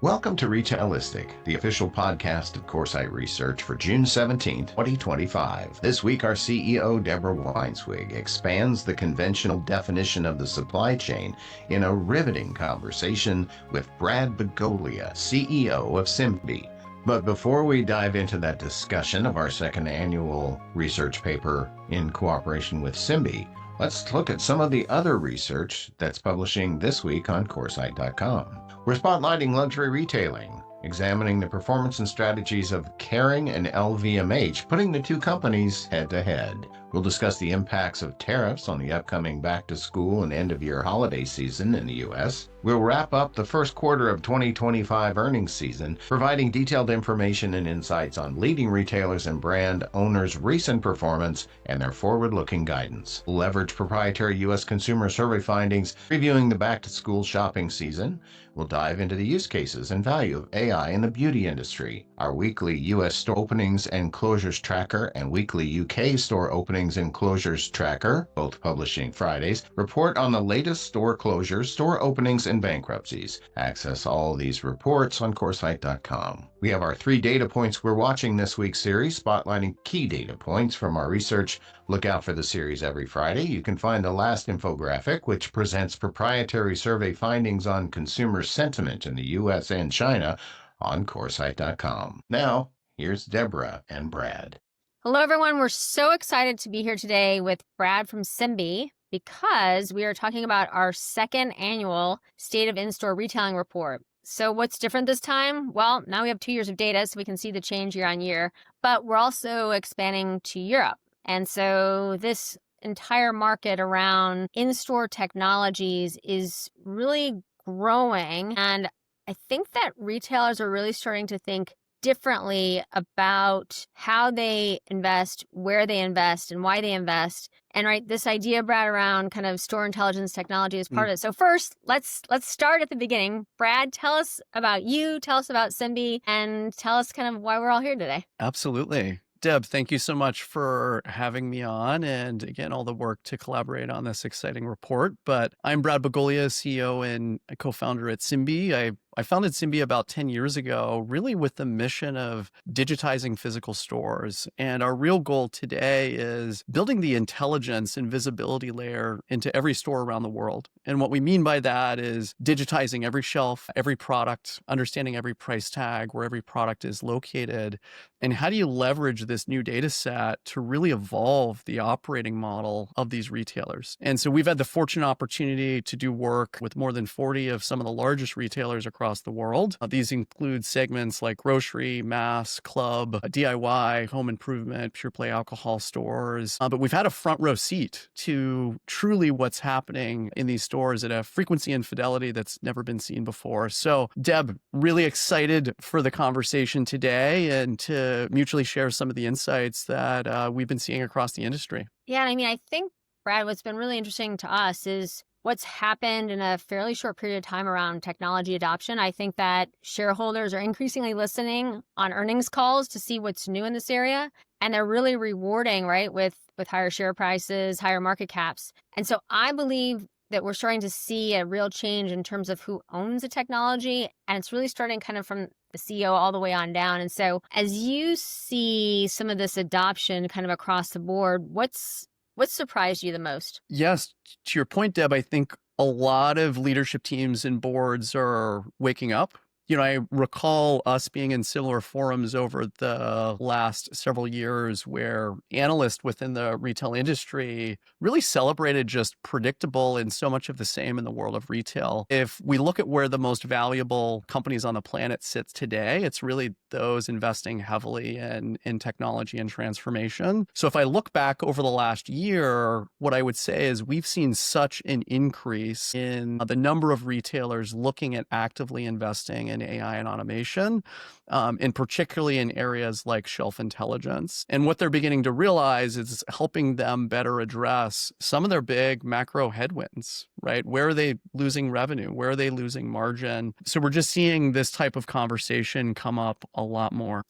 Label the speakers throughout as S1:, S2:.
S1: Welcome to Retailistic, the official podcast of Coresight Research for June 17, 2025. This week, our CEO, Deborah Weinswig, expands the conventional definition of the supply chain in a riveting conversation with Brad Bogolea, CEO of Simbe. But before we dive into that discussion of our second annual research paper in cooperation with Simbe, let's look at some of the other research that's publishing this week on Coresight.com. We're spotlighting luxury retailing, examining the performance and strategies of Kering and LVMH, putting the two companies head-to-head. We'll discuss the impacts of tariffs on the upcoming back-to-school and end-of-year holiday season in the U.S. We'll wrap up the first quarter of 2025 earnings season, providing detailed information and insights on leading retailers and brand owners' recent performance and their forward-looking guidance. We'll leverage proprietary U.S. consumer survey findings, reviewing the back-to-school shopping season. We'll dive into the use cases and value of AI in the beauty industry, our weekly U.S. store openings and closures tracker and weekly U.K. store openings and closures tracker, both publishing Fridays, report on the latest store closures, store openings, and bankruptcies. Access all these reports on Coresight.com. We have our 3 data points we're watching this week's series, spotlighting key data points from our research. Look out for the series every Friday. You can find the last infographic, which presents proprietary survey findings on consumer sentiment in the U.S. and China, on Coresight.com. Now, here's Deborah and Brad.
S2: Hello, everyone. We're so excited to be here today with Brad from Simbe because we are talking about our second annual State of In-Store Retailing Report. So what's different this time? Well, now we have 2 years of data, so we can see the change year on year, but we're also expanding to Europe. And so this entire market around in-store technologies is really growing. And I think that retailers are really starting to think differently about how they invest, where they invest, and why they invest. And right, this idea, Brad, around kind of store intelligence technology is part of it. So first, let's start at the beginning. Brad, tell us about you, tell us about Simbe, and tell us kind of why we're all here today.
S3: Absolutely. Deb, thank you so much for having me on and again, all the work to collaborate on this exciting report. But I'm Brad Bogolea, CEO and co-founder at Simbe. I founded Simbe about 10 years ago, really with the mission of digitizing physical stores. And our real goal today is building the intelligence and visibility layer into every store around the world. And what we mean by that is digitizing every shelf, every product, understanding every price tag, where every product is located. And how do you leverage this new data set to really evolve the operating model of these retailers? And so we've had the fortunate opportunity to do work with more than 40 of some of the largest retailers across the world. These include segments like grocery, mass, club, DIY, home improvement, pure play alcohol stores. But we've had a front row seat to truly what's happening in these stores at a frequency and fidelity that's never been seen before. So, Deb, really excited for the conversation today and to mutually share some of the insights that we've been seeing across the industry.
S2: Yeah, I mean, I think, Brad, what's been really interesting to us is what's happened in a fairly short period of time around technology adoption. I think that shareholders are increasingly listening on earnings calls to see what's new in this area, and they're really rewarding, right, with higher share prices, higher market caps. And so I believe that we're starting to see a real change in terms of who owns the technology, and it's really starting kind of from the CEO all the way on down. And so as you see some of this adoption kind of across the board, what's surprised you the most?
S3: Yes, to your point, Deb, I think a lot of leadership teams and boards are waking up. I recall us being in similar forums over the last several years where analysts within the retail industry really celebrated just predictable and so much of the same in the world of retail. If we look at where the most valuable companies on the planet sits today, it's really those investing heavily in technology and transformation. So if I look back over the last year, what I would say is we've seen such an increase in the number of retailers looking at actively investing in AI and automation, and particularly in areas like shelf intelligence. And what they're beginning to realize is helping them better address some of their big macro headwinds, right? Where are they losing revenue? Where are they losing margin? So we're just seeing this type of conversation come up a lot more.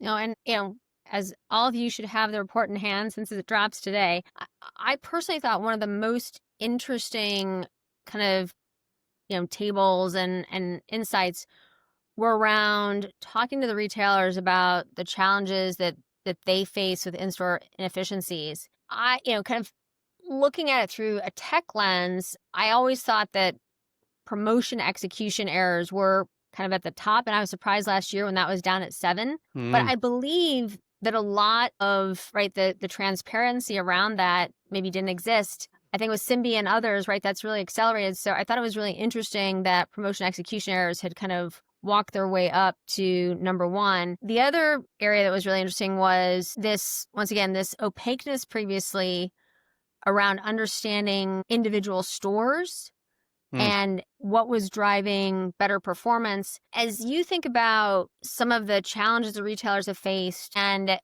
S2: As all of you should have the report in hand since it drops today, I personally thought one of the most interesting kind of, tables and insights were around talking to the retailers about the challenges that they face with in-store inefficiencies. I, kind of looking at it through a tech lens, I always thought that promotion execution errors were kind of at the top, and I was surprised last year when that was down at 7. But I believe that a lot of, right, the transparency around that maybe didn't exist. I think with Simbe and others, right, that's really accelerated. So I thought it was really interesting that promotion execution errors had kind of walked their way up to number 1. The other area that was really interesting was this, once again, this opaqueness previously around understanding individual stores and what was driving better performance. As you think about some of the challenges the retailers have faced, and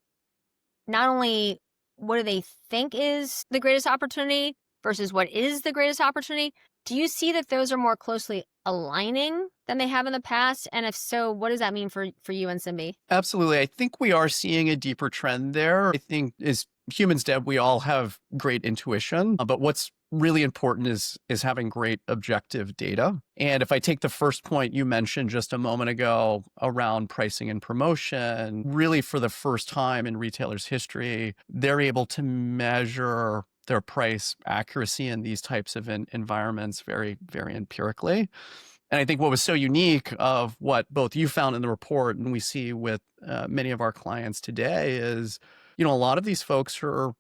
S2: not only what do they think is the greatest opportunity versus what is the greatest opportunity, do you see that those are more closely aligning than they have in the past? And if so, what does that mean for you and Simbe?
S3: Absolutely. I think we are seeing a deeper trend there. I think as humans, Deb, we all have great intuition, but what's really important is having great objective data. And if I take the first point you mentioned just a moment ago around pricing and promotion, really for the first time in retailers' history, they're able to measure their price accuracy in these types of environments very, very empirically. And I think what was so unique of what both you found in the report and we see with many of our clients today is, a lot of these folks are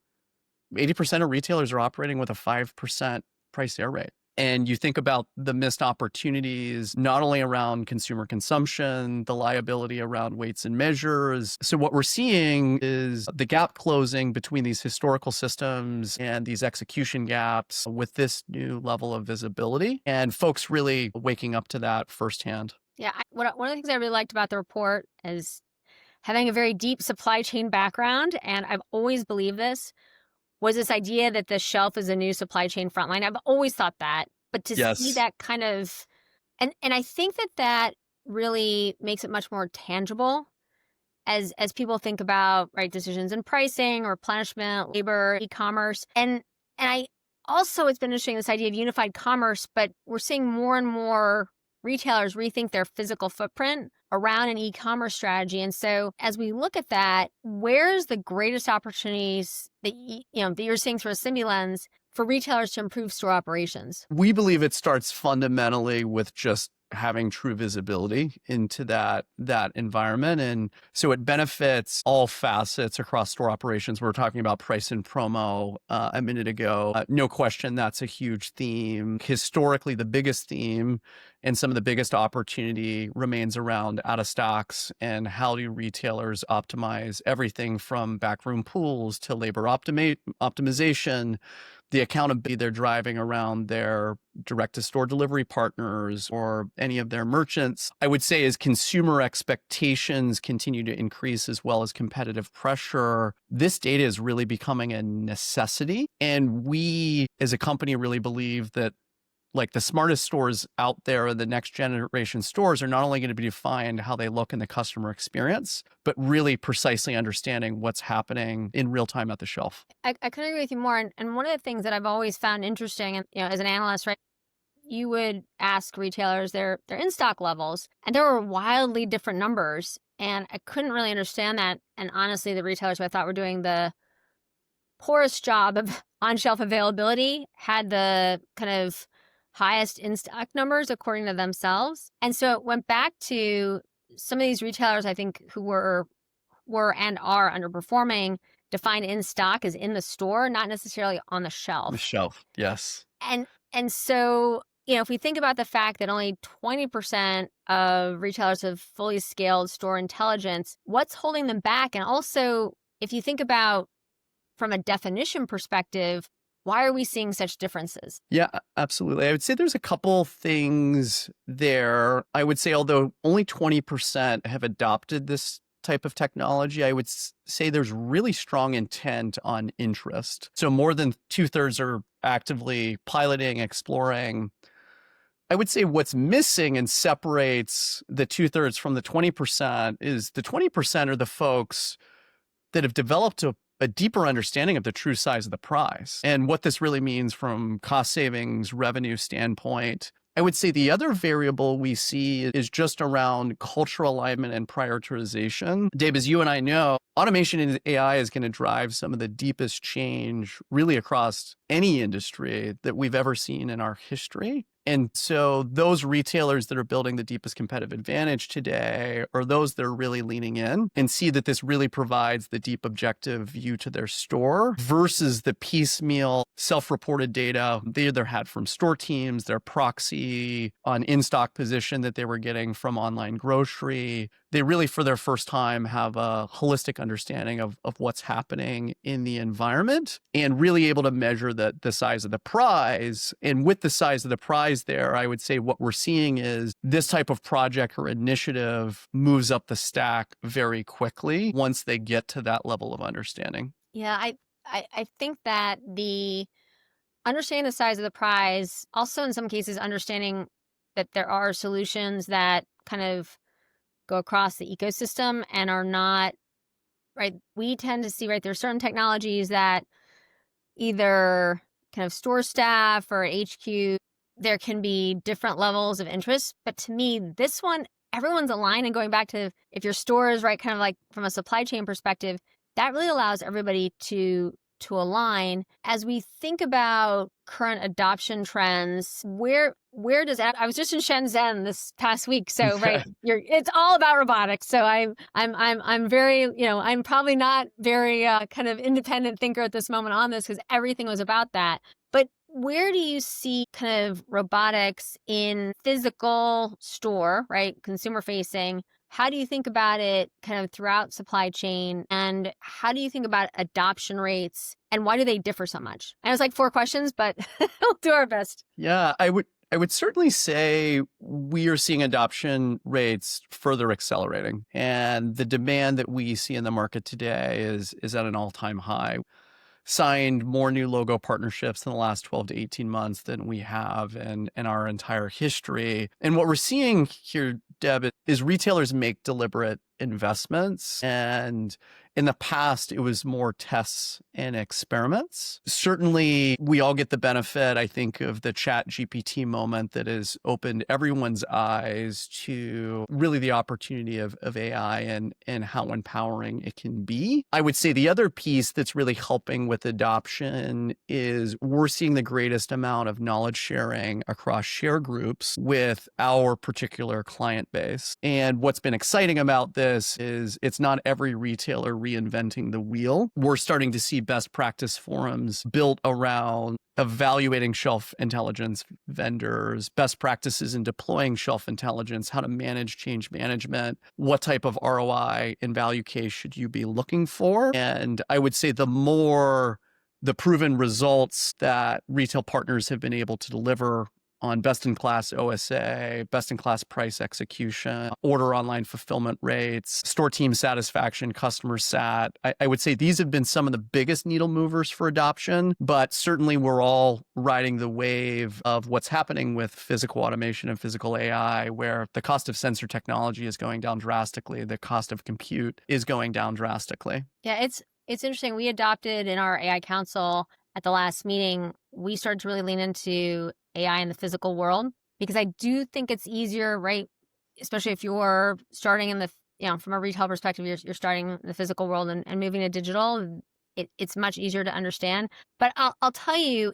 S3: 80% of retailers are operating with a 5% price error rate. And you think about the missed opportunities, not only around consumer consumption, the liability around weights and measures. So what we're seeing is the gap closing between these historical systems and these execution gaps with this new level of visibility, and folks really waking up to that firsthand.
S2: Yeah, one of the things I really liked about the report is having a very deep supply chain background, and I've always believed this, was this idea that the shelf is a new supply chain frontline. I've always thought that, but to see that kind of, and I think that really makes it much more tangible as people think about, right, decisions in pricing, replenishment, labor, e-commerce. And I also, it's been interesting, this idea of unified commerce, but we're seeing more and more retailers rethink their physical footprint around an e-commerce strategy. And so as we look at that, where's the greatest opportunities that that you're seeing through a Simbe lens for retailers to improve store operations?
S3: We believe it starts fundamentally with just having true visibility into that environment. And so it benefits all facets across store operations. We were talking about price and promo a minute ago. No question, that's a huge theme. Historically, the biggest theme and some of the biggest opportunity remains around out of stocks and how do retailers optimize everything from backroom pools to labor optimization, the accountability they're driving around their direct-to-store delivery partners or any of their merchants. I would say as consumer expectations continue to increase as well as competitive pressure, this data is really becoming a necessity. And we as a company really believe that like the smartest stores out there, the next generation stores are not only going to be defined how they look in the customer experience, but really precisely understanding what's happening in real time at the shelf.
S2: I couldn't agree with you more. And one of the things that I've always found interesting, and as an analyst, right, you would ask retailers their in-stock levels, and there were wildly different numbers. And I couldn't really understand that. And honestly, the retailers who I thought were doing the poorest job of on-shelf availability had the kind of highest in-stock numbers according to themselves. And so it went back to some of these retailers, I think, who were and are underperforming, defined in stock as in the store, not necessarily on the shelf.
S3: The shelf, yes.
S2: And so, if we think about the fact that only 20% of retailers have fully scaled store intelligence, what's holding them back? And also, if you think about from a definition perspective, why are we seeing such differences?
S3: Yeah, absolutely. I would say there's a couple things there. I would say, although only 20% have adopted this type of technology, I would say there's really strong intent on interest. So more than 2/3 are actively piloting, exploring. I would say what's missing and separates the 2/3 from the 20% is the 20% are the folks that have developed a deeper understanding of the true size of the prize and what this really means from cost savings, revenue standpoint. I would say the other variable we see is just around cultural alignment and prioritization. Dave, as you and I know, automation and AI is going to drive some of the deepest change really across any industry that we've ever seen in our history. And so those retailers that are building the deepest competitive advantage today are those that are really leaning in and see that this really provides the deep objective view to their store versus the piecemeal self-reported data they either had from store teams, their proxy on in-stock position that they were getting from online grocery. They really, for their first time, have a holistic understanding of what's happening in the environment and really able to measure the size of the prize. And with the size of the prize there, I would say what we're seeing is this type of project or initiative moves up the stack very quickly once they get to that level of understanding.
S2: Yeah, I think that the understanding the size of the prize, also in some cases understanding that there are solutions that kind of go across the ecosystem and are not, right? We tend to see, right, there's certain technologies that either kind of store staff or HQ, there can be different levels of interest. But to me, this one, everyone's aligned, and going back to if your store is right, kind of like from a supply chain perspective, that really allows everybody to align. As we think about current adoption trends, where does that? I was just in Shenzhen this past week, so right, it's all about robotics. So I'm very, I'm probably not very kind of independent thinker at this moment on this because everything was about that. But where do you see kind of robotics in physical store, right, consumer facing? How do you think about it kind of throughout supply chain? And how do you think about adoption rates? And why do they differ so much? And it was like 4 questions, but we'll do our best.
S3: Yeah, I would certainly say we are seeing adoption rates further accelerating. And the demand that we see in the market today is at an all-time high. Signed more new logo partnerships in the last 12 to 18 months than we have in our entire history. And what we're seeing here, Deb, is retailers make deliberate investments. And in the past, it was more tests and experiments. Certainly, we all get the benefit, I think, of the Chat GPT moment that has opened everyone's eyes to really the opportunity of AI and how empowering it can be. I would say the other piece that's really helping with adoption is we're seeing the greatest amount of knowledge sharing across share groups with our particular client base. And what's been exciting about this is it's not every retailer reinventing the wheel. We're starting to see best practice forums built around evaluating shelf intelligence vendors, best practices in deploying shelf intelligence, how to manage change management, what type of ROI and value case should you be looking for. And I would say the more the proven results that retail partners have been able to deliver on best-in-class OSA, best-in-class price execution, order online fulfillment rates, store team satisfaction, customer sat. I would say these have been some of the biggest needle movers for adoption, but certainly we're all riding the wave of what's happening with physical automation and physical AI, where the cost of sensor technology is going down drastically, the cost of compute is going down drastically.
S2: Yeah, it's interesting. We adopted in our AI council at the last meeting, we started to really lean into AI in the physical world, because I do think it's easier, right? Especially if you're starting in the, from a retail perspective, you're starting in the physical world and moving to digital. It's much easier to understand. But I'll tell you,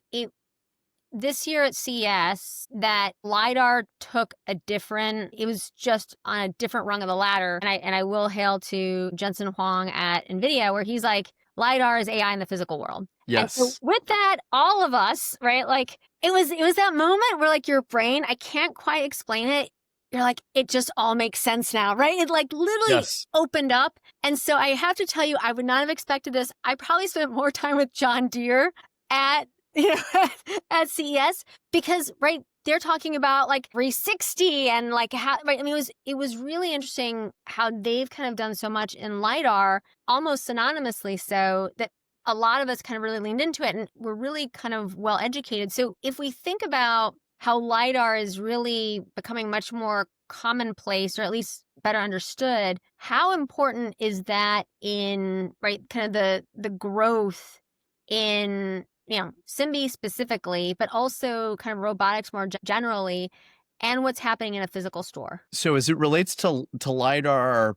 S2: this year at CES, that LiDAR took it was just on a different rung of the ladder. And I will hail to Jensen Huang at NVIDIA, where he's like, LiDAR is AI in the physical world.
S3: Yes.
S2: And so with that, all of us, right? Like it was that moment where like your brain, I can't quite explain it. You're like, it just all makes sense now, right? It like literally opened up. And so I have to tell you, I would not have expected this. I probably spent more time with John Deere at CES because, right, they're talking about like 360 and like how, right? I mean, it was really interesting how they've kind of done so much in LiDAR, almost synonymously, so that a lot of us kind of really leaned into it and we're really kind of well educated. So if we think about how LiDAR is really becoming much more commonplace, or at least better understood, how important is that in, right, kind of the growth in, Simbe specifically, but also kind of robotics more generally, and what's happening in a physical store.
S3: So as it relates to LiDAR,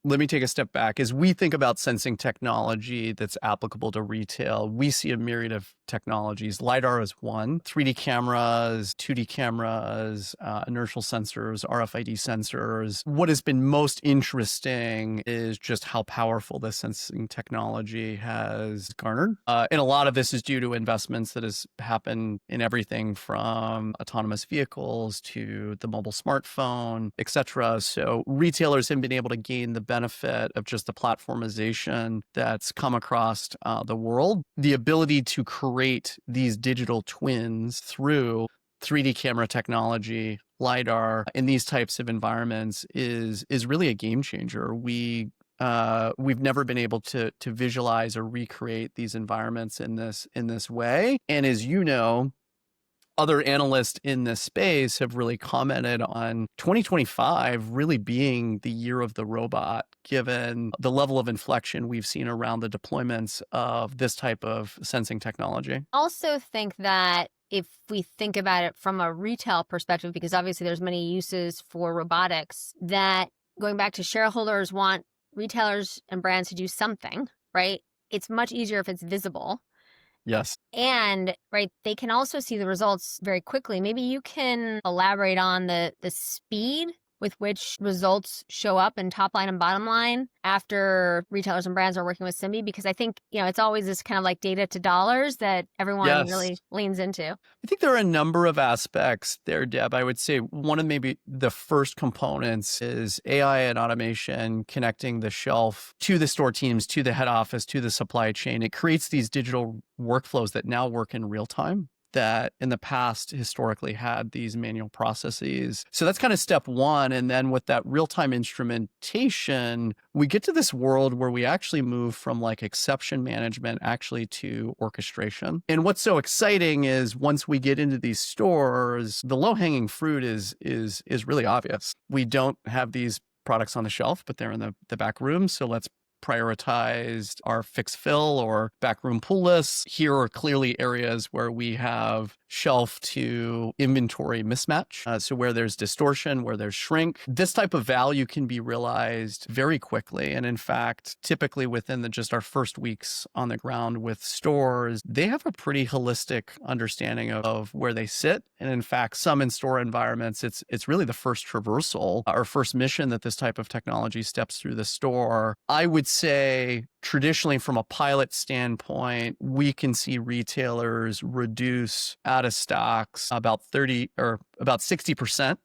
S3: let me take a step back. As we think about sensing technology that's applicable to retail, we see a myriad of technologies. LiDAR is one, 3D cameras, 2D cameras, inertial sensors, RFID sensors. What has been most interesting is just how powerful this sensing technology has garnered. And a lot of this is due to investments that has happened in everything from autonomous vehicles to the mobile smartphone, et cetera. So retailers have been able to gain the benefit of just the platformization that's come across the world. The ability to create these digital twins through 3D camera technology, LiDAR, in these types of environments is really a game changer. We've never been able to visualize or recreate these environments in this way. And as you know, other analysts in this space have really commented on 2025 really being the year of the robot, given the level of inflection we've seen around the deployments of this type of sensing technology.
S2: I also think that if we think about it from a retail perspective, because obviously there's many uses for robotics, that going back to shareholders want retailers and brands to do something, right? It's much easier if it's visible.
S3: Yes.
S2: And right, they can also see the results very quickly. Maybe you can elaborate on the speed with which results show up in top line and bottom line after retailers and brands are working with Simbe, because I think, it's always this kind of like data to dollars that everyone really leans into.
S3: I think there are a number of aspects there, Deb. I would say one of maybe the first components is AI and automation connecting the shelf to the store teams, to the head office, to the supply chain. It creates these digital workflows that now work in real time, that in the past historically had these manual processes. So that's kind of step one. And then with that real-time instrumentation, we get to this world where we actually move from like exception management actually to orchestration. And what's so exciting is once we get into these stores, the low-hanging fruit is really obvious. We don't have these products on the shelf, but they're in the back room. So let's prioritized our fix fill or backroom pull lists. Here are clearly areas where we have shelf to inventory mismatch. So where there's distortion, where there's shrink, this type of value can be realized very quickly. And in fact, typically within just our first weeks on the ground with stores, they have a pretty holistic understanding of where they sit. And in fact, some in-store environments, it's really the first traversal or first mission that this type of technology steps through the store. I would say traditionally from a pilot standpoint, we can see retailers reduce out of stocks about 30 or about 60%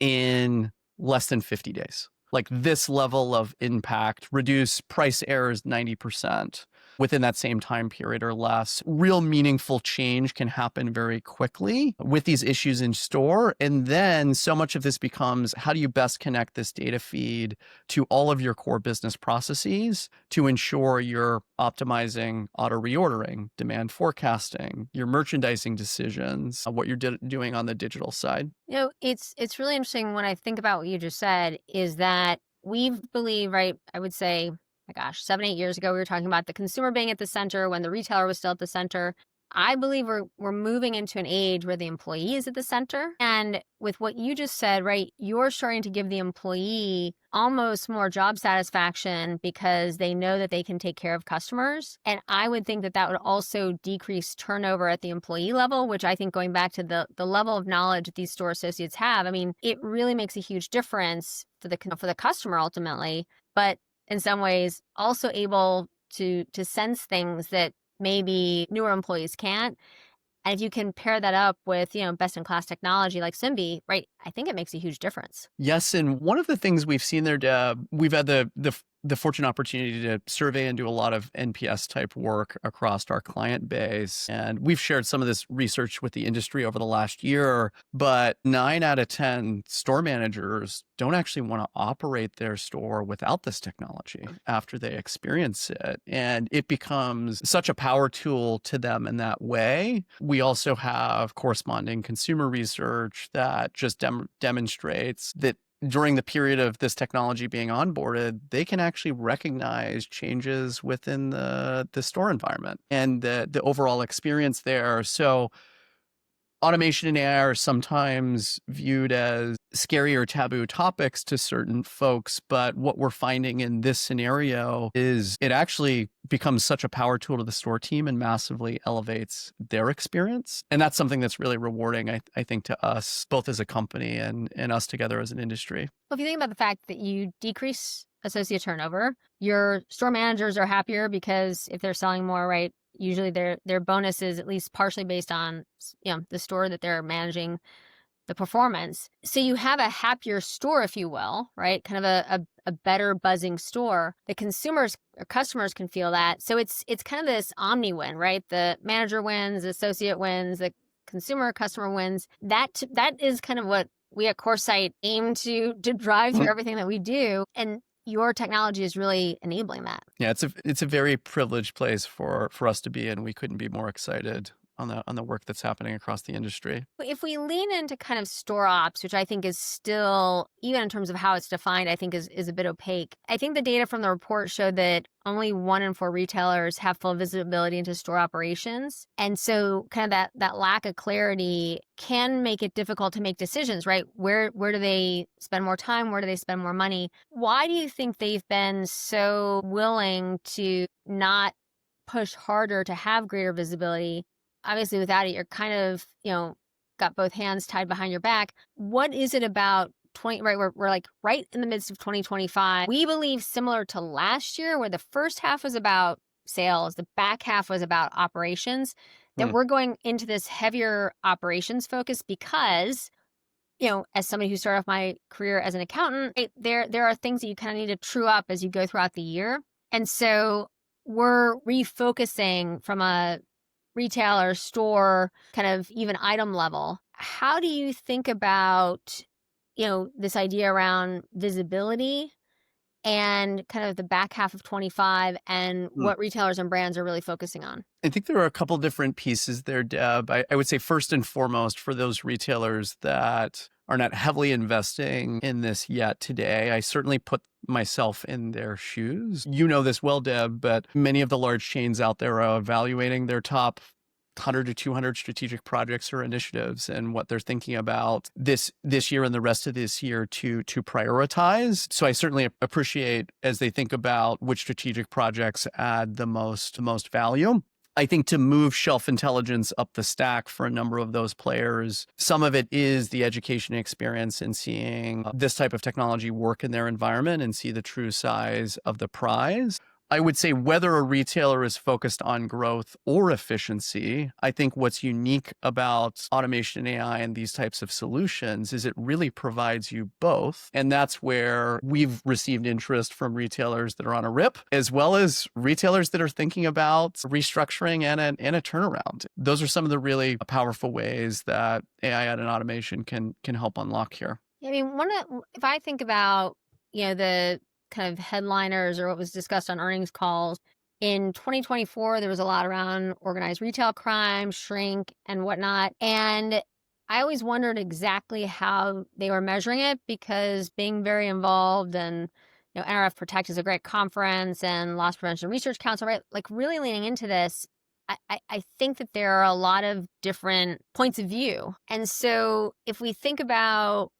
S3: in less than 50 days. Like this level of impact, reduce price errors 90% within that same time period or less. Real meaningful change can happen very quickly with these issues in store. And then so much of this becomes, how do you best connect this data feed to all of your core business processes to ensure you're optimizing auto reordering, demand forecasting, your merchandising decisions, what you're doing on the digital side?
S2: It's really interesting when I think about what you just said, is that we believe, right, I would say, my gosh, 7-8 years ago, we were talking about the consumer being at the center when the retailer was still at the center. I believe we're moving into an age where the employee is at the center. And with what you just said, right, you're starting to give the employee almost more job satisfaction because they know that they can take care of customers. And I would think that would also decrease turnover at the employee level, which I think, going back to the level of knowledge that these store associates have, I mean, it really makes a huge difference for the customer ultimately, but in some ways also able to sense things that maybe newer employees can't. And if you can pair that up with, best in class technology like Simbe, right, I think it makes a huge difference.
S3: Yes. And one of the things we've seen there, Deb, we've had the fortunate opportunity to survey and do a lot of NPS type work across our client base. And we've shared some of this research with the industry over the last year, but 9 out of 10 store managers don't actually want to operate their store without this technology after they experience it. And it becomes such a power tool to them in that way. We also have corresponding consumer research that just demonstrates that during the period of this technology being onboarded, they can actually recognize changes within the store environment and the overall experience there. So Automation and AI are sometimes viewed as scary or taboo topics to certain folks, but what we're finding in this scenario is it actually becomes such a power tool to the store team and massively elevates their experience. And that's something that's really rewarding, I think, to us, both as a company and us together as an industry.
S2: Well, if you think about the fact that you decrease associate turnover, your store managers are happier because if they're selling more, right, usually their bonus is at least partially based on, the store that they're managing, the performance. So you have a happier store, if you will, right? Kind of a better buzzing store. The consumers or customers can feel that. So it's kind of this omni win, right? The manager wins, the associate wins, the customer wins. That is kind of what we at Coresight aim to drive through everything that we do. And your technology is really enabling that.
S3: Yeah, it's a very privileged place for us to be in. We couldn't be more excited on the work that's happening across the industry.
S2: If we lean into kind of store ops, which I think is still, even in terms of how it's defined, I think is a bit opaque. I think the data from the report showed that only 1 in 4 retailers have full visibility into store operations. And so kind of that lack of clarity can make it difficult to make decisions, right? Where do they spend more time? Where do they spend more money? Why do you think they've been so willing to not push harder to have greater visibility? Obviously, without it, you're kind of, got both hands tied behind your back. What is it about right? We're like right in the midst of 2025. We believe similar to last year, where the first half was about sales, the back half was about operations, that we're going into this heavier operations focus because, as somebody who started off my career as an accountant, right, there are things that you kind of need to true up as you go throughout the year. And so we're refocusing from a retailer, store, kind of even item level. How do you think about, this idea around visibility and kind of the back half of 25 and what retailers and brands are really focusing on?
S3: I think there are a couple different pieces there, Deb. I would say first and foremost, for those retailers that are not heavily investing in this yet today, I certainly put myself in their shoes. You know this well, Deb, but many of the large chains out there are evaluating their top 100 to 200 strategic projects or initiatives and what they're thinking about this year and the rest of this year to prioritize. So I certainly appreciate as they think about which strategic projects add the most value. I think to move shelf intelligence up the stack for a number of those players, some of it is the education experience and seeing this type of technology work in their environment and see the true size of the prize. I would say whether a retailer is focused on growth or efficiency, I think what's unique about automation and AI and these types of solutions is it really provides you both. And that's where we've received interest from retailers that are on a rip, as well as retailers that are thinking about restructuring and a turnaround. Those are some of the really powerful ways that AI and automation can help unlock here.
S2: I mean, if I think about, the kind of headliners or what was discussed on earnings calls. In 2024, there was a lot around organized retail crime, shrink, and whatnot. And I always wondered exactly how they were measuring it because being very involved and, NRF Protect is a great conference and Loss Prevention Research Council, right? Like really leaning into this, I think that there are a lot of different points of view. And so if we think about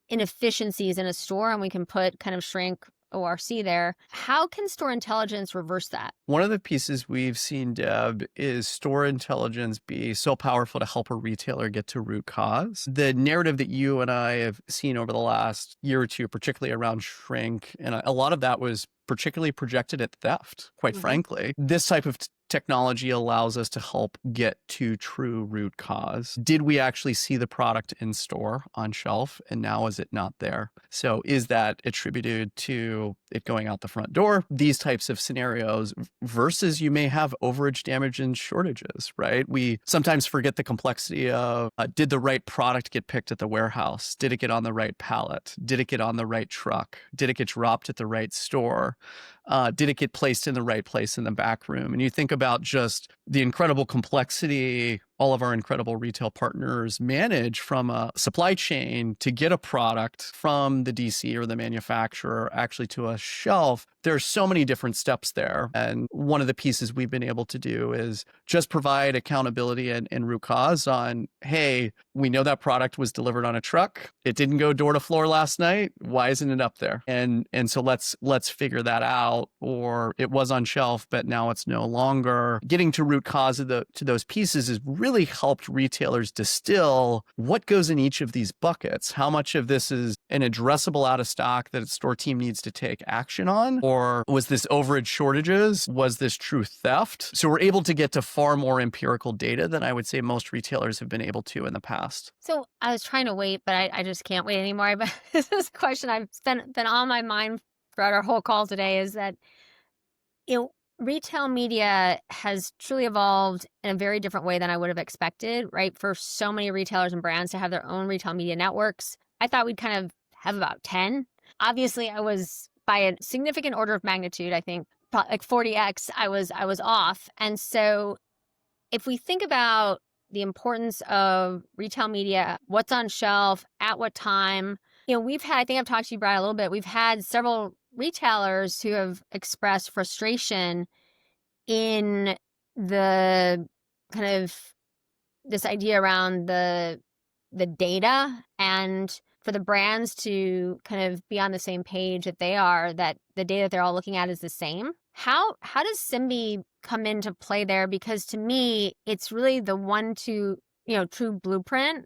S2: inefficiencies in a store and we can put kind of shrink ORC there, how can store intelligence reverse that?
S3: One of the pieces we've seen, Deb, is store intelligence be so powerful to help a retailer get to root cause. The narrative that you and I have seen over the last year or two, particularly around shrink, and a lot of that was particularly projected at theft, quite frankly. This type of technology allows us to help get to true root cause. Did we actually see the product in store on shelf and now is it not there? So is that attributed to it going out the front door? These types of scenarios versus you may have overage damage and shortages, right? We sometimes forget the complexity of did the right product get picked at the warehouse? Did it get on the right pallet? Did it get on the right truck? Did it get dropped at the right store? Did it get placed in the right place in the back room? And you think about just the incredible complexity all of our incredible retail partners manage from a supply chain to get a product from the DC or the manufacturer actually to a shelf. There's so many different steps there. And one of the pieces we've been able to do is just provide accountability and root cause on, hey, we know that product was delivered on a truck. It didn't go door to floor last night. Why isn't it up there? And so let's figure that out. Or it was on shelf, but now it's no longer. Getting to root cause to those pieces has really helped retailers distill what goes in each of these buckets. How much of this is an addressable out of stock that a store team needs to take action on? Or was this overage shortages? Was this true theft? So we're able to get to far more empirical data than I would say most retailers have been able to in the past.
S2: So I was trying to wait, but I just can't wait anymore. But this is a question I've been on my mind throughout our whole call today, is that, retail media has truly evolved in a very different way than I would have expected, right? For so many retailers and brands to have their own retail media networks. I thought we'd kind of have about 10. Obviously, I was by a significant order of magnitude, I think, like 40x, I was off. And so if we think about the importance of retail media, what's on shelf, at what time, we've had, I think I've talked to you, Brad, a little bit. We've had several retailers who have expressed frustration in the kind of this idea around the data, and for the brands to kind of be on the same page that they are, that the data that they're all looking at is the same. How does Simbe come into play there? Because to me, it's really the true blueprint.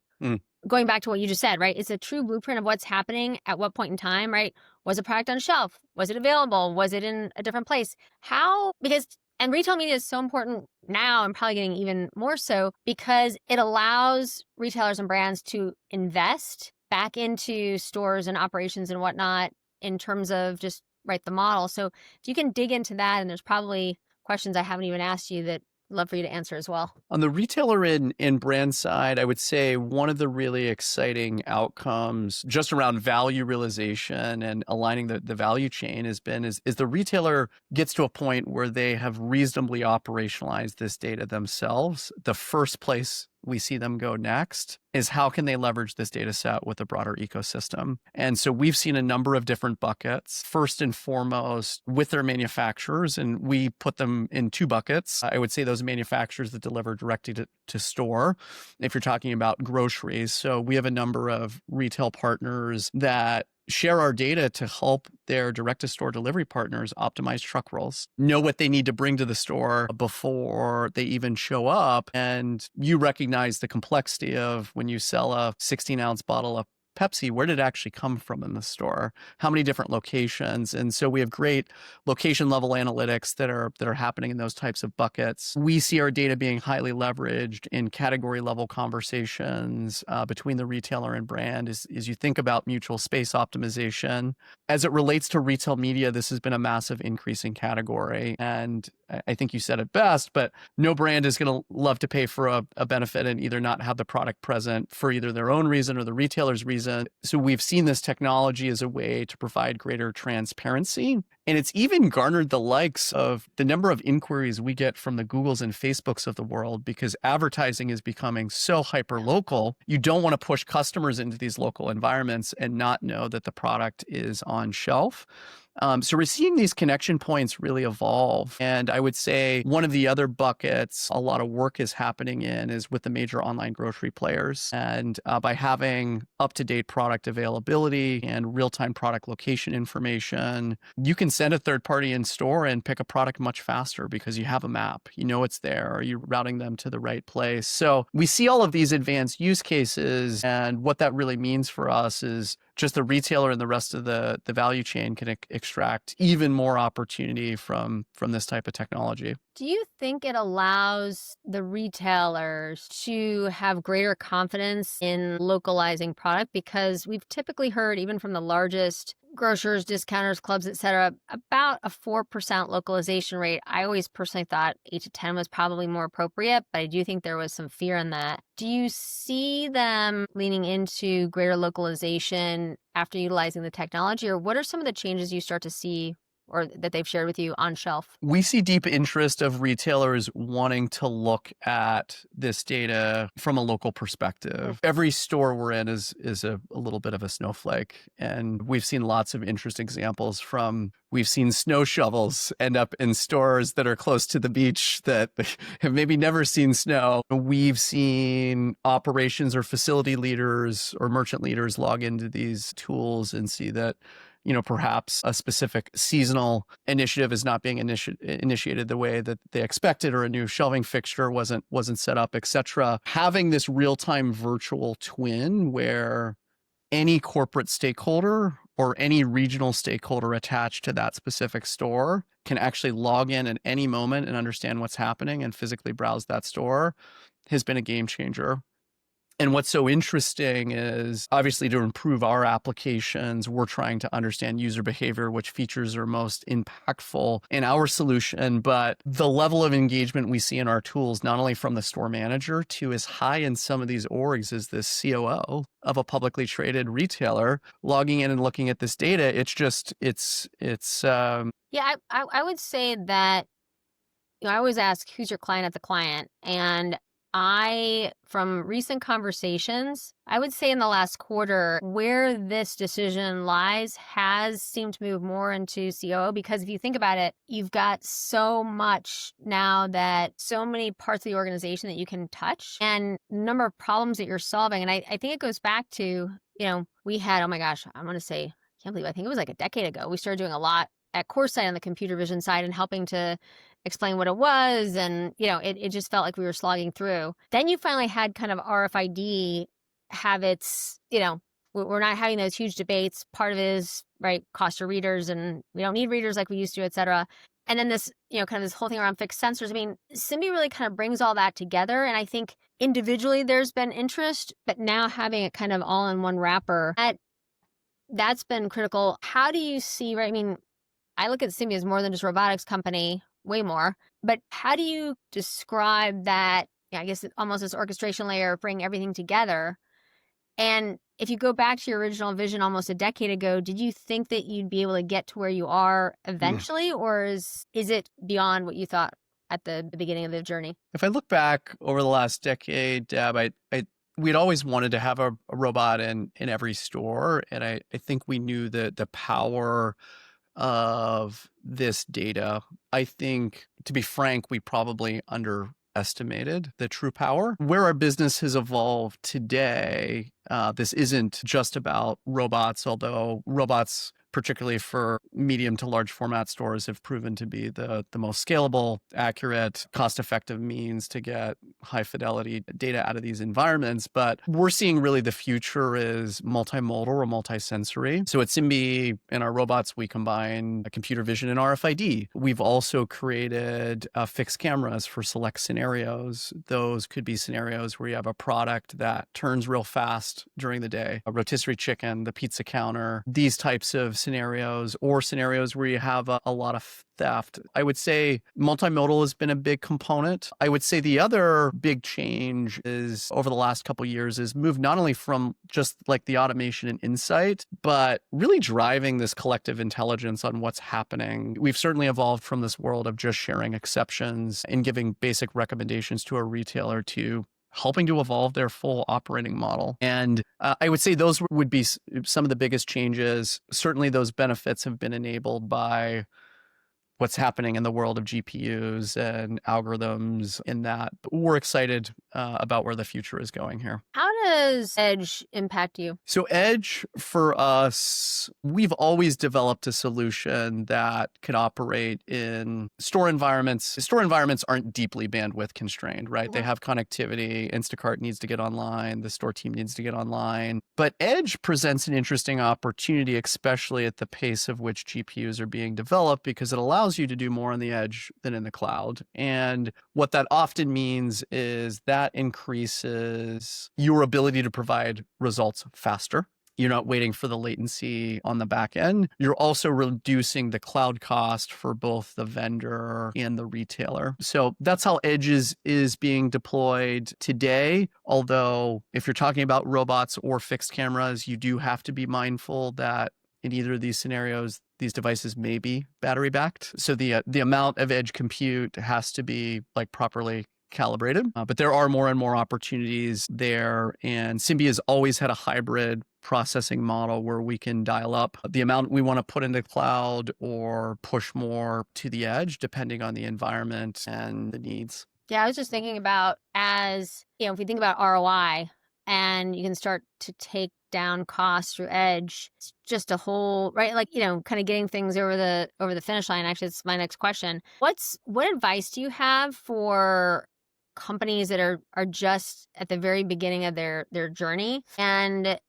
S2: Going back to what you just said, right? It's a true blueprint of what's happening at what point in time, right? Was a product on shelf? Was it available? Was it in a different place? And retail media is so important now, and probably getting even more so, because it allows retailers and brands to invest back into stores and operations and whatnot in terms of just the model. So if you can dig into that, and there's probably questions I haven't even asked you that I'd love for you to answer as well.
S3: On the retailer and brand side, I would say one of the really exciting outcomes just around value realization and aligning the value chain is the retailer gets to a point where they have reasonably operationalized this data themselves. The first place we see them go next is how can they leverage this data set with a broader ecosystem? And so we've seen a number of different buckets. First and foremost, with their manufacturers, and we put them in two buckets. I would say those manufacturers that deliver directly to store, if you're talking about groceries. So we have a number of retail partners that share our data to help their direct-to-store delivery partners optimize truck rolls, know what they need to bring to the store before they even show up. And you recognize the complexity of when you sell a 16-ounce bottle of Pepsi, where did it actually come from in the store? How many different locations? And so we have great location level analytics that are happening in those types of buckets. We see our data being highly leveraged in category level conversations between the retailer and brand as you think about mutual space optimization. As it relates to retail media, this has been a massive increase in category. And I think you said it best, but no brand is going to love to pay for a benefit and either not have the product present for either their own reason or the retailer's reason. So we've seen this technology as a way to provide greater transparency. And it's even garnered the likes of the number of inquiries we get from the Googles and Facebooks of the world, because advertising is becoming so hyper local. You don't want to push customers into these local environments and not know that the product is on shelf. So we're seeing these connection points really evolve. And I would say one of the other buckets a lot of work is happening in is with the major online grocery players. And by having up-to-date product availability and real-time product location information, you can send a third party in store and pick a product much faster because you have a map. You know it's there. Are you routing them to the right place? So we see all of these advanced use cases. And what that really means for us is just the retailer and the rest of the value chain can extract even more opportunity from this type of technology.
S2: Do you think it allows the retailers to have greater confidence in localizing product? Because we've typically heard, even from the largest grocers, discounters, clubs, et cetera, about a 4% localization rate. I always personally thought 8 to 10 was probably more appropriate, but I do think there was some fear in that. Do you see them leaning into greater localization after utilizing the technology, or what are some of the changes you start to see or that they've shared with you on shelf?
S3: We see deep interest of retailers wanting to look at this data from a local perspective. Every store we're in is a little bit of a snowflake. And we've seen lots of interesting examples we've seen snow shovels end up in stores that are close to the beach that have maybe never seen snow. We've seen operations or facility leaders or merchant leaders log into these tools and see that perhaps a specific seasonal initiative is not being initiated the way that they expected, or a new shelving fixture wasn't set up, etc. Having this real-time virtual twin where any corporate stakeholder or any regional stakeholder attached to that specific store can actually log in at any moment and understand what's happening and physically browse that store has been a game changer. And what's so interesting is, obviously, to improve our applications, we're trying to understand user behavior, which features are most impactful in our solution. But the level of engagement we see in our tools, not only from the store manager to as high in some of these orgs as this COO of a publicly traded retailer, logging in and looking at this data,
S2: Yeah, I would say that, I always ask, who's your client at the client? And from recent conversations, I would say in the last quarter, where this decision lies has seemed to move more into COO, because if you think about it, you've got so much now, that so many parts of the organization that you can touch, and the number of problems that you're solving. And I think it goes back to, we had, oh my gosh, I'm going to say, I can't believe, I think it was like a decade ago, we started doing a lot at Coresight on the computer vision side and helping to explain what it was. And, it just felt like we were slogging through. Then you finally had kind of RFID have its, we're not having those huge debates. Part of it is, right, cost of readers, and we don't need readers like we used to, et cetera. And then this, kind of this whole thing around fixed sensors. I mean, Simbe really kind of brings all that together. And I think individually there's been interest, but now having it kind of all in one wrapper, that's been critical. How do you see, right? I mean, I look at Simbe as more than just a robotics company, way more. But how do you describe that, I guess almost this orchestration layer, bring everything together? And if you go back to your original vision almost a decade ago, did you think that you'd be able to get to where you are eventually? Or is it beyond what you thought at the beginning of the journey?
S3: If I look back over the last decade, Deb, we'd always wanted to have a robot in every store. And I think we knew that the power of this data. I think, to be frank, we probably underestimated the true power. Where our business has evolved today, this isn't just about robots, although robots, particularly for medium to large format stores, have proven to be the most scalable, accurate, cost-effective means to get high fidelity data out of these environments. But we're seeing really the future is multimodal or multisensory. So at Simbe, in our robots, we combine computer vision and RFID. We've also created fixed cameras for select scenarios. Those could be scenarios where you have a product that turns real fast during the day, a rotisserie chicken, the pizza counter, these types of scenarios, or scenarios where you have a lot of theft. I would say multimodal has been a big component. I would say the other big change is over the last couple of years is moved not only from just like the automation and insight, but really driving this collective intelligence on what's happening. We've certainly evolved from this world of just sharing exceptions and giving basic recommendations to a retailer to helping to evolve their full operating model. And I would say those would be some of the biggest changes. Certainly those benefits have been enabled by what's happening in the world of GPUs and algorithms in that. But we're excited about where the future is going here.
S2: How does Edge impact you?
S3: So Edge, for us, we've always developed a solution that could operate in store environments. Store environments aren't deeply bandwidth constrained, right? They have connectivity. Instacart needs to get online. The store team needs to get online. But Edge presents an interesting opportunity, especially at the pace of which GPUs are being developed, because it allows you to do more on the edge than in the cloud. And what that often means is that increases your ability to provide results faster. You're not waiting for the latency on the back end. You're also reducing the cloud cost for both the vendor and the retailer. So that's how Edge is being deployed today. Although if you're talking about robots or fixed cameras, you do have to be mindful that in either of these scenarios, these devices may be battery backed. So the amount of edge compute has to be like properly calibrated. But there are more and more opportunities there. And Simbe has always had a hybrid processing model where we can dial up the amount we want to put into the cloud or push more to the edge, depending on the environment and the needs.
S2: Yeah, I was just thinking about if we think about ROI and you can start to take down costs through edge, it's just a whole, right? Like, kind of getting things over the finish line. Actually, it's my next question. What advice do you have for companies that are just at the very beginning of their journey, and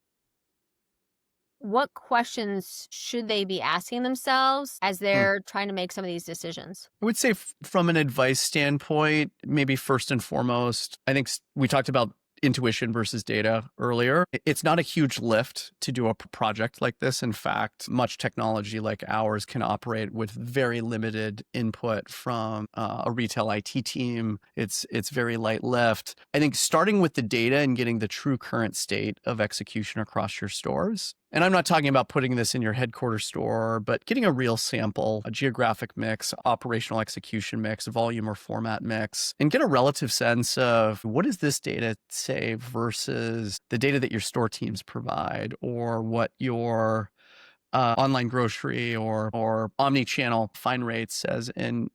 S2: what questions should they be asking themselves as they're trying to make some of these decisions?
S3: I would say from an advice standpoint, maybe first and foremost, I think we talked about intuition versus data earlier. It's not a huge lift to do a project like this. In fact, much technology like ours can operate with very limited input from a retail IT team. It's very light lift. I think starting with the data and getting the true current state of execution across your stores. And I'm not talking about putting this in your headquarters store, but getting a real sample, a geographic mix, operational execution mix, volume or format mix, and get a relative sense of what does this data say versus the data that your store teams provide, or what your online grocery or omni-channel find rate says and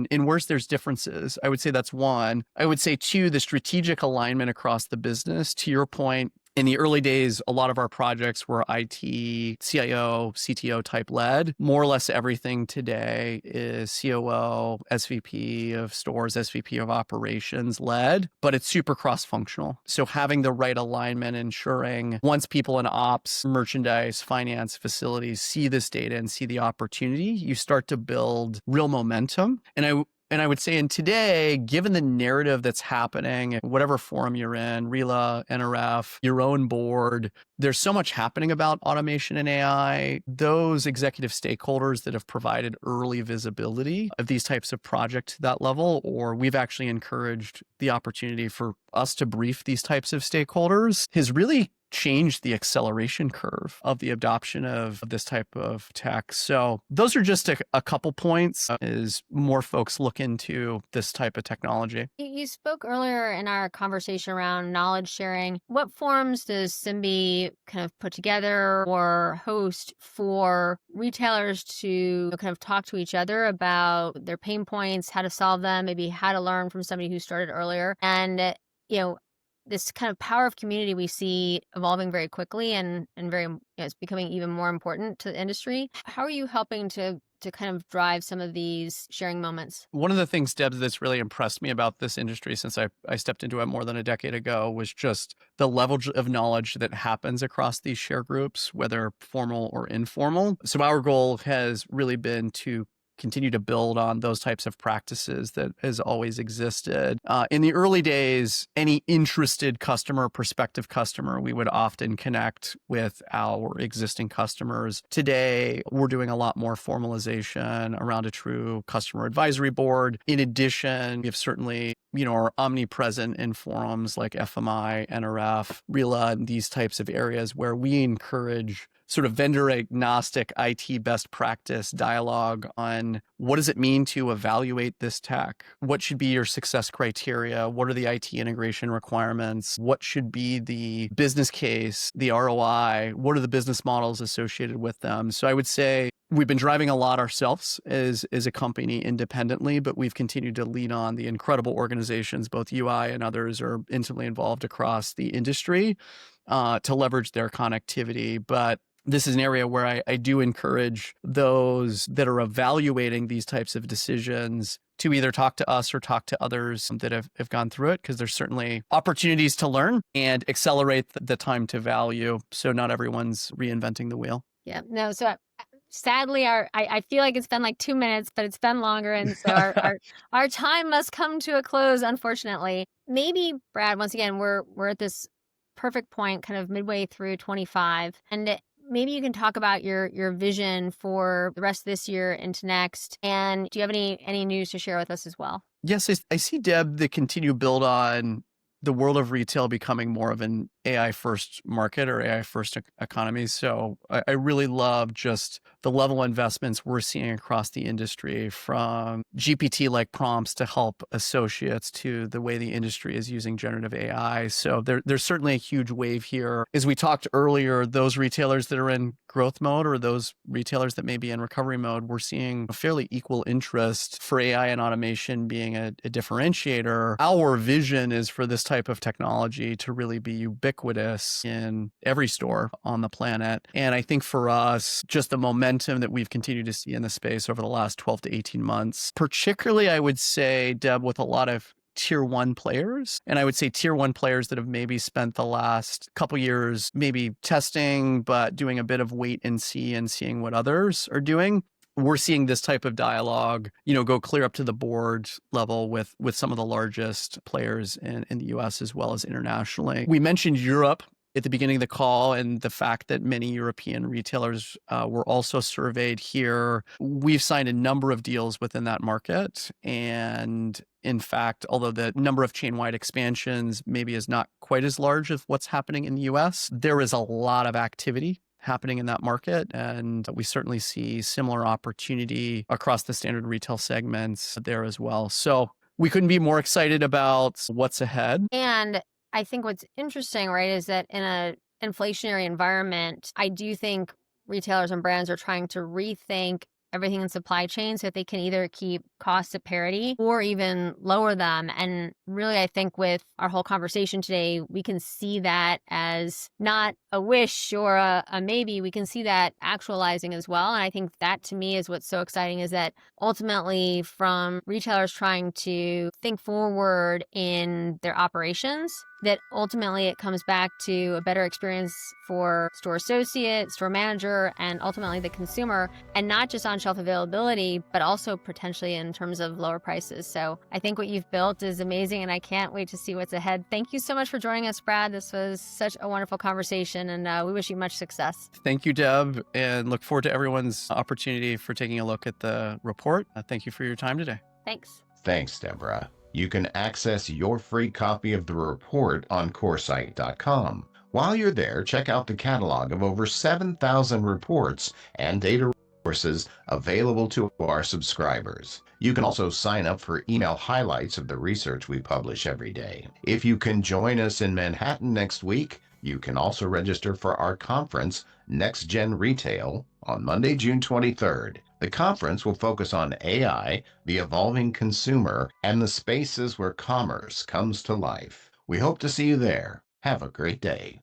S3: where's there's differences. I would say that's one. I would say two, the strategic alignment across the business. To your point, in the early days, a lot of our projects were IT, CIO, CTO type led. More or less everything today is COO, SVP of stores, SVP of operations led, but it's super cross-functional. So having the right alignment, ensuring once people in ops, merchandise, finance, facilities see this data and see the opportunity, you start to build real momentum. And I would say, in today, given the narrative that's happening, whatever forum you're in, RELA, NRF, your own board, there's so much happening about automation and AI. Those executive stakeholders that have provided early visibility of these types of projects to that level, or we've actually encouraged the opportunity for us to brief these types of stakeholders, has really changed the acceleration curve of the adoption of this type of tech. So those are just a couple points as more folks look into this type of technology.
S2: You spoke earlier in our conversation around knowledge sharing. What forums does Simbe kind of put together or host for retailers to kind of talk to each other about their pain points, how to solve them, maybe how to learn from somebody who started earlier? And, this kind of power of community we see evolving very quickly and very, it's becoming even more important to the industry. How are you helping to kind of drive some of these sharing moments?
S3: One of the things, Deb, that's really impressed me about this industry since I stepped into it more than a decade ago was just the level of knowledge that happens across these share groups, whether formal or informal. So our goal has really been to continue to build on those types of practices that has always existed. In the early days, any interested customer, prospective customer, we would often connect with our existing customers. Today, we're doing a lot more formalization around a true customer advisory board. In addition, we have certainly are omnipresent in forums like FMI, NRF, RELA, and these types of areas where we encourage sort of vendor agnostic IT best practice dialogue on what does it mean to evaluate this tech? What should be your success criteria? What are the IT integration requirements? What should be the business case, the ROI? What are the business models associated with them? So I would say we've been driving a lot ourselves as a company independently, but we've continued to lean on the incredible organizations, both UI and others are intimately involved across the industry to leverage their connectivity. But this is an area where I do encourage those that are evaluating these types of decisions to either talk to us or talk to others that have gone through it, because there's certainly opportunities to learn and accelerate the time to value. So not everyone's reinventing the wheel.
S2: Yeah, no, so sadly, I feel like it's been like 2 minutes, but it's been longer. And so our time must come to a close, unfortunately. Maybe, Brad, once again, we're at this perfect point, kind of midway through 25. And maybe you can talk about your vision for the rest of this year into next. And do you have any news to share with us as well?
S3: Yes, I see, Deb, the continue build on the world of retail becoming more of an AI first market or AI first economy. So I really love just the level of investments we're seeing across the industry, from GPT like prompts to help associates to the way the industry is using generative AI. So there's certainly a huge wave here. As we talked earlier, those retailers that are in growth mode or those retailers that may be in recovery mode, we're seeing a fairly equal interest for AI and automation being a differentiator. Our vision is for this type of technology to really be ubiquitous in every store on the planet. And I think for us, just the momentum that we've continued to see in the space over the last 12 to 18 months, particularly I would say, Deb, with a lot of tier one players. And I would say tier one players that have maybe spent the last couple years maybe testing, but doing a bit of wait and see and seeing what others are doing. We're seeing this type of dialogue, go clear up to the board level with some of the largest players in the US as well as internationally. We mentioned Europe at the beginning of the call and the fact that many European retailers were also surveyed here. We've signed a number of deals within that market. And in fact, although the number of chain-wide expansions maybe is not quite as large as what's happening in the US, there is a lot of activity happening in that market. And we certainly see similar opportunity across the standard retail segments there as well. So we couldn't be more excited about what's ahead.
S2: And I think what's interesting, right, is that in an inflationary environment, I do think retailers and brands are trying to rethink everything in supply chain so that they can either keep costs at parity or even lower them. And really, I think with our whole conversation today, we can see that as not a wish or a maybe. We can see that actualizing as well. And I think that to me is what's so exciting, is that ultimately from retailers trying to think forward in their operations, that ultimately it comes back to a better experience for store associate, store manager, and ultimately the consumer, and not just on-shelf availability, but also potentially in terms of lower prices. So I think what you've built is amazing, and I can't wait to see what's ahead. Thank you so much for joining us, Brad. This was such a wonderful conversation, and we wish you much success.
S3: Thank you, Deb, and look forward to everyone's opportunity for taking a look at the report. Thank you for your time today.
S2: Thanks.
S1: Thanks, Deborah. You can access your free copy of the report on Coresight.com. While you're there, check out the catalog of over 7,000 reports and data resources available to our subscribers. You can also sign up for email highlights of the research we publish every day. If you can join us in Manhattan next week, you can also register for our conference, Next Gen Retail, on Monday, June 23rd. The conference will focus on AI, the evolving consumer, and the spaces where commerce comes to life. We hope to see you there. Have a great day.